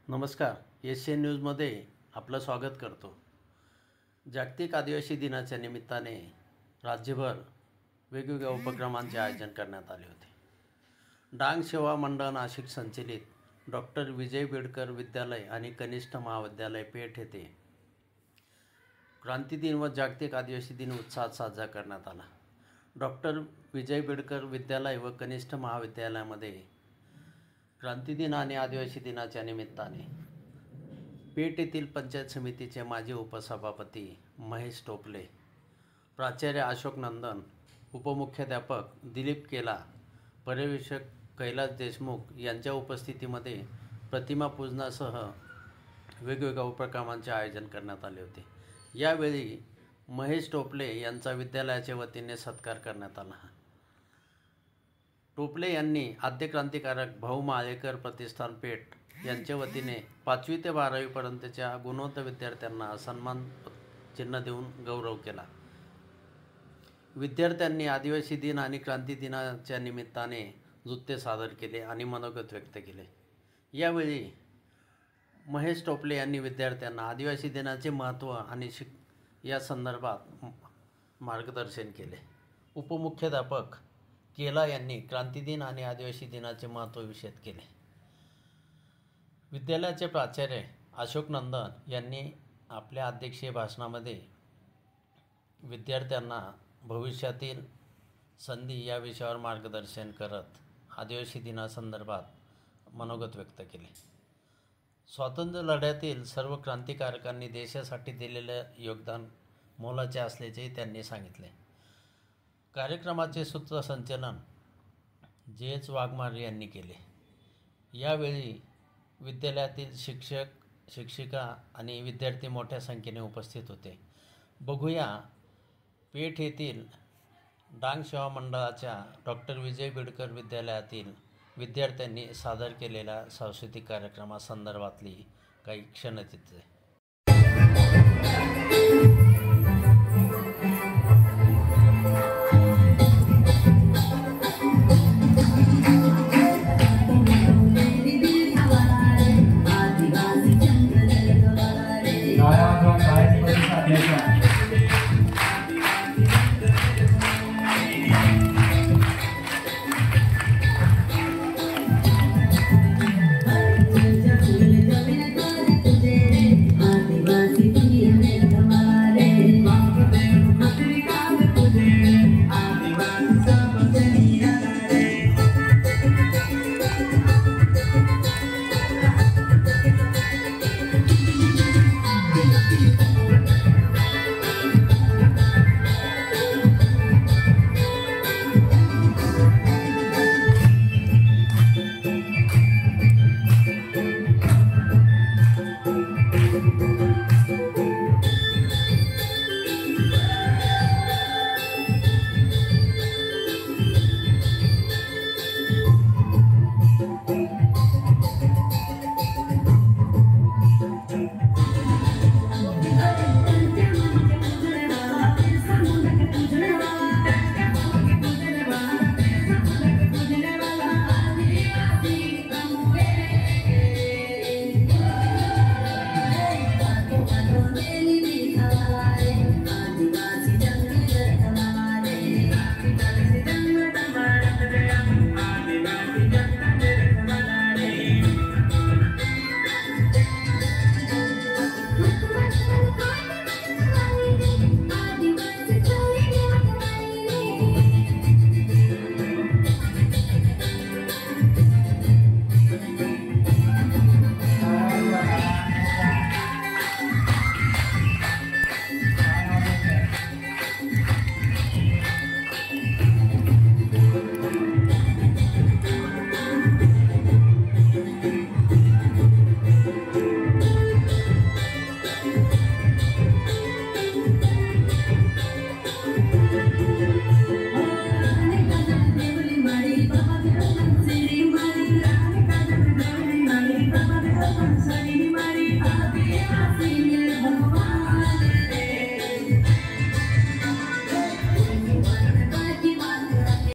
नमस्कार. एशियन न्यूजमध्ये आपलं स्वागत करतो. जागतिक आदिवासी दिनाच्या निमित्ताने राज्यभर वेगवेगळ्या उपक्रमांचे आयोजन करण्यात आले होते. डांग सेवा मंडळ नाशिक संचलित डॉक्टर विजय बिडकर विद्यालय आणि कनिष्ठ महाविद्यालय पेठ येथे क्रांती दिन व जागतिक आदिवासी दिन उत्साहात साजरा करण्यात आला. डॉक्टर विजय बिडकर विद्यालय व कनिष्ठ महाविद्यालयामध्ये क्रांती दिन आणि आदिवासी दिनाच्या निमित्ताने पेठ येथील पंचायत समितीचे माजी उपसभापती महेश टोपले, प्राचार्य अशोक नंदन, उपमुख्याध्यापक दिलीप केला, पर्यवेक्षक कैलास देशमुख यांच्या उपस्थितीमध्ये प्रतिमा पूजनासह वेगवेगळ्या उपक्रमांचे आयोजन करण्यात आले होते. यावेळी महेश टोपले यांचा विद्यालयाच्या वतीने सत्कार करण्यात आला. टोपले यांनी आद्य क्रांतिकारक भाऊ माळेकर प्रतिष्ठान पेठ यांच्या वतीने 5वी ते 12वी पर्यंतच्या गुणवंत विद्यार्थ्यांना सन्मान चिन्ह देऊन गौरव केला. विद्यार्थ्यांनी आदिवासी दिन आणि क्रांती दिनाच्या निमित्ताने नृत्य सादर केले आणि मनोगत व्यक्त केले. यावेळी महेश टोपले यांनी विद्यार्थ्यांना आदिवासी दिनाचे महत्त्व आणि या संदर्भात मार्गदर्शन केले. उपमुख्याध्यापक केला यांनी क्रांती दिन आणि आदिवासी दिनाचे महत्त्व विशद केले. विद्यालयाचे प्राचार्य अशोक नंदन यांनी आपल्या अध्यक्षीय भाषणामध्ये विद्यार्थ्यांना भविष्यातील संधी या विषयावर मार्गदर्शन करत आदिवासी दिनासंदर्भात मनोगत व्यक्त केले. स्वातंत्र्य लढ्यातील सर्व क्रांतिकारकांनी देशासाठी दिलेले योगदान मोलाचे असल्याचेही त्यांनी सांगितले. कार्यक्रमाचे सूत्रसंचालन जे.एच. वाघमारे यांनी केले. यावेळी विद्यालयातील शिक्षक, शिक्षिका आणि विद्यार्थी मोठ्या संख्येने उपस्थित होते. बघूया पेठ येथील डांग सेवा मंडळाच्या डॉक्टर विजय बिडकर विद्यालयातील विद्यार्थ्यांनी सादर केलेल्या सांस्कृतिक कार्यक्रमासंदर्भातली काही क्षणचित्रे.